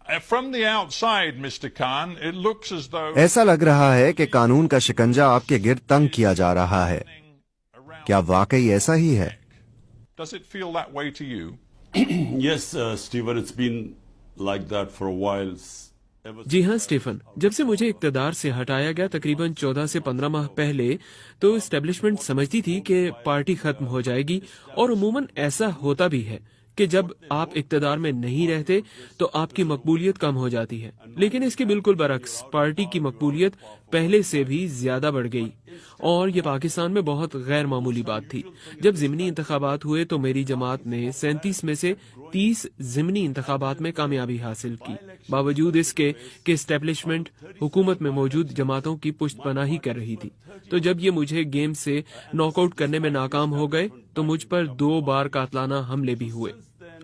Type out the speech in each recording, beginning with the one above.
From the outside, Mr. Khan, it looks as though ایسا لگ رہا ہے کہ قانون کا شکنجہ آپ کے گرد تنگ کیا جا رہا ہے. کیا واقعی ایسا ہی ہے؟ Does it feel that way to you? Yes, Stephen, it's been like that for a while. جی ہاں اسٹیفن، جب سے مجھے اقتدار سے ہٹایا گیا تقریباً 14 سے 15 ماہ پہلے تو اسٹیبلشمنٹ سمجھتی تھی کہ پارٹی ختم ہو جائے گی، اور عموماً ایسا ہوتا بھی ہے کہ جب آپ اقتدار میں نہیں رہتے تو آپ کی مقبولیت کم ہو جاتی ہے. لیکن اس کے بالکل برعکس پارٹی کی مقبولیت پہلے سے بھی زیادہ بڑھ گئی، اور یہ پاکستان میں بہت غیر معمولی بات تھی. جب ضمنی انتخابات ہوئے تو میری جماعت نے 37 میں سے 30 ضمنی انتخابات میں کامیابی حاصل کی، باوجود اس کے کہ اسٹیبلشمنٹ حکومت میں موجود جماعتوں کی پشت پناہی کر رہی تھی. تو جب یہ مجھے گیم سے ناک آؤٹ کرنے میں ناکام ہو گئے تو مجھ پر 2 بار قاتلانہ حملے بھی ہوئے،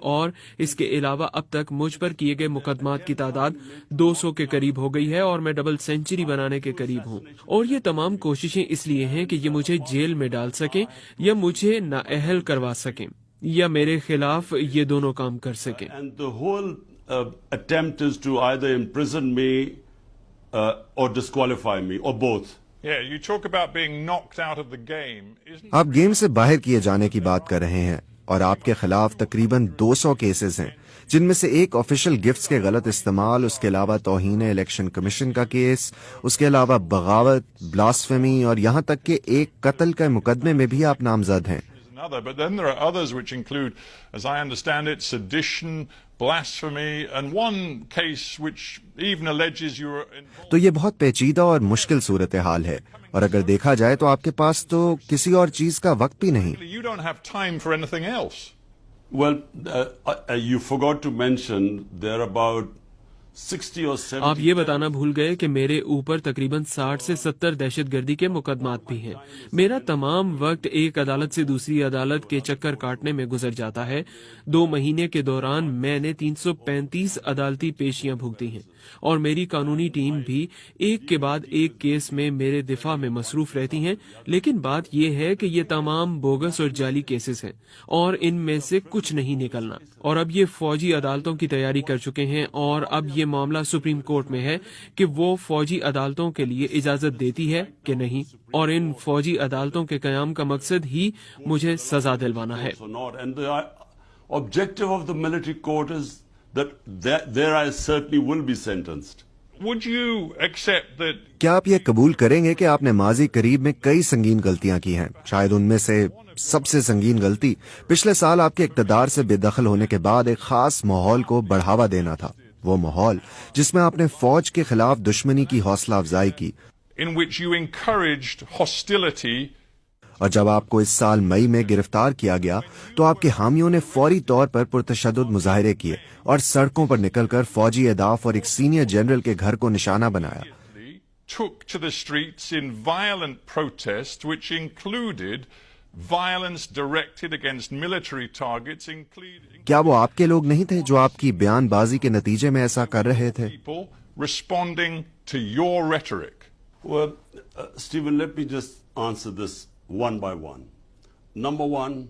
اور اس کے علاوہ اب تک مجھ پر کیے گئے مقدمات کی تعداد 200 کے قریب ہو گئی ہے، اور میں ڈبل سینچری بنانے کے قریب ہوں. اور یہ تمام کوششیں اس لیے ہیں کہ یہ مجھے جیل میں ڈال سکیں یا مجھے نااہل کروا سکیں، یا میرے خلاف یہ دونوں کام کر سکیں. And the whole attempt is to either imprison me or disqualify me, or both. Yeah, you talk about being knocked out of the game. آپ گیم سے باہر کیے جانے کی بات کر رہے ہیں، اور آپ کے خلاف تقریباً 200 کیسز ہیں، جن میں سے ایک آفیشل گفٹس کے غلط استعمال، اس کے علاوہ توہین الیکشن کمیشن کا کیس، اس کے علاوہ بغاوت، بلاسفیمی، اور یہاں تک کہ ایک قتل کے مقدمے میں بھی آپ نامزد ہیں. But then there are others which include, as I understand it, sedition, blasphemy, and one case which even alleges you are involved. تو یہ بہت پیچیدہ اور مشکل صورتحال ہے، اور اگر دیکھا جائے تو آپ کے پاس تو کسی اور چیز کا وقت بھی نہیں. You don't have time for anything else. Well, you forgot to mention there are about 60 or 70. آپ یہ بتانا بھول گئے کہ میرے اوپر تقریباً 60 سے 70 دہشت گردی کے مقدمات بھی ہیں. میرا تمام وقت ایک عدالت سے دوسری عدالت کے چکر کاٹنے میں گزر جاتا ہے. 2 مہینے کے دوران میں نے 335 عدالتی پیشیاں بھگتی ہیں، اور میری قانونی ٹیم بھی ایک کے بعد ایک کیس میں میرے دفاع میں مصروف رہتی ہیں. لیکن بات یہ ہے کہ یہ تمام بوگس اور جعلی کیسز ہیں، اور ان میں سے کچھ نہیں نکلنا. اور اب یہ فوجی عدالتوں کی تیاری کر چکے ہیں، اور اب یہ معاملہ سپریم کورٹ میں ہے کہ وہ فوجی عدالتوں کے لیے اجازت دیتی ہے کہ نہیں، اور ان فوجی عدالتوں کے قیام کا مقصد ہی مجھے سزا دلوانا ہے. And the objective of the military court is that there I certainly will be sentenced. Would you accept that? کیا آپ یہ قبول کریں گے کہ آپ نے ماضی قریب میں کئی سنگین غلطیاں کی ہیں؟ شاید ان میں سے سب سے سنگین غلطی پچھلے سال آپ کے اقتدار سے بے دخل ہونے کے بعد ایک خاص ماحول کو بڑھاوا دینا تھا. وہ ماحول جس میں آپ نے فوج کے خلاف دشمنی کی حوصلہ افزائی کی، In which you encouraged hostility. اور جب آپ کو اس سال مئی میں گرفتار کیا گیا تو آپ کے حامیوں نے فوری طور پر پرتشدد مظاہرے کیے اور سڑکوں پر نکل کر فوجی اہداف اور ایک سینئر جنرل کے گھر کو نشانہ بنایا. Took to the streets in violent protest, which included violence directed against military targets, including کیا وہ آپ کے لوگ نہیں تھے جو آپ کی بیان بازی کے نتیجے میں ایسا کر رہے تھے؟ people responding to your rhetoric. Well, Stephen, let me just answer this one by one. Number one.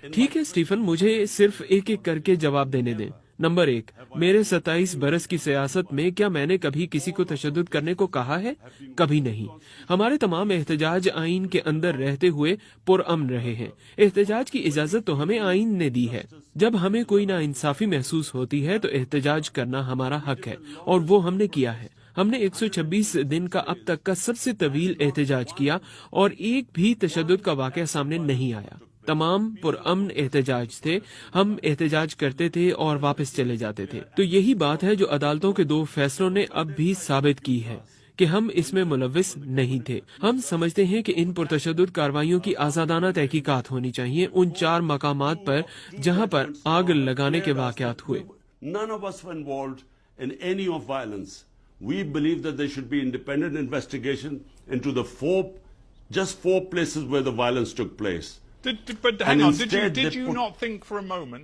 ٹھیک ہے اسٹیفن، مجھے صرف ایک ایک کر کے جواب دینے دیں. نمبر 1، میرے 27 برس کی سیاست میں کیا میں نے کبھی کسی کو تشدد کرنے کو کہا ہے؟ کبھی نہیں. ہمارے تمام احتجاج آئین کے اندر رہتے ہوئے پرامن رہے ہیں. احتجاج کی اجازت تو ہمیں آئین نے دی ہے. جب ہمیں کوئی ناانصافی محسوس ہوتی ہے تو احتجاج کرنا ہمارا حق ہے، اور وہ ہم نے کیا ہے. ہم نے 126 دن کا اب تک کا سب سے طویل احتجاج کیا، اور ایک بھی تشدد کا واقعہ سامنے نہیں آیا. تمام پرامن احتجاج تھے. ہم احتجاج کرتے تھے اور واپس چلے جاتے تھے. تو یہی بات ہے جو عدالتوں کے 2 فیصلوں نے اب بھی ثابت کی ہے کہ ہم اس میں ملوث نہیں تھے. ہم سمجھتے ہیں کہ ان پرتشدد کارروائیوں کی آزادانہ تحقیقات ہونی چاہیے ان 4 مقامات پر جہاں پر آگ لگانے کے واقعات ہوئے. None of us were involved in any of violence. We believe that there should be independent investigation into the just four places where the violence took place. But hang And on, instead did they you put- not think for a moment,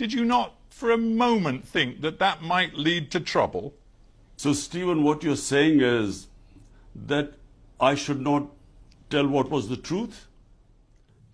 did you not for a moment think that that might lead to trouble? So, Stephen, what you're saying is that I should not tell what was the truth?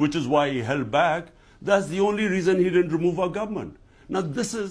which is why he held back. That's the only reason he didn't remove our government. Now, this is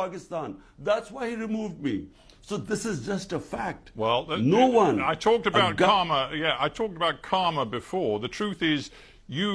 Pakistan. That's why he removed me. So this is just a fact. Well, no one. I talked about a gu- karma. Yeah, I talked about karma before. The truth is, you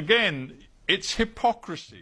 Again, it's hypocrisy.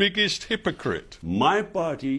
biggest hypocrite. My party.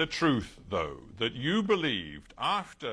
the truth, though, that you believed after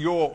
your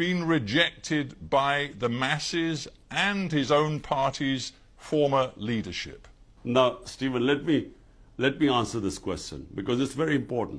been rejected by the masses and his own party's former leadership. Now, Stephen, let me answer this question because it's very important.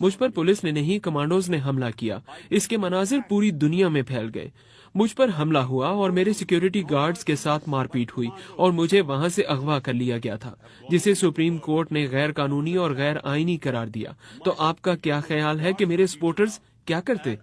مجھ پر police نے نہیں commandos نے حملہ کیا. اس کے مناظر پوری دنیا میں پھیل گئے. مجھ پر حملہ ہوا اور میرے سیکیورٹی گارڈز کے ساتھ مار پیٹ ہوئی اور مجھے وہاں سے اغوا کر لیا گیا تھا جسے سپریم کورٹ نے غیر قانونی اور غیر آئینی قرار دیا. تو آپ کا کیا خیال ہے کہ میرے سپورٹرز کیا کرتے؟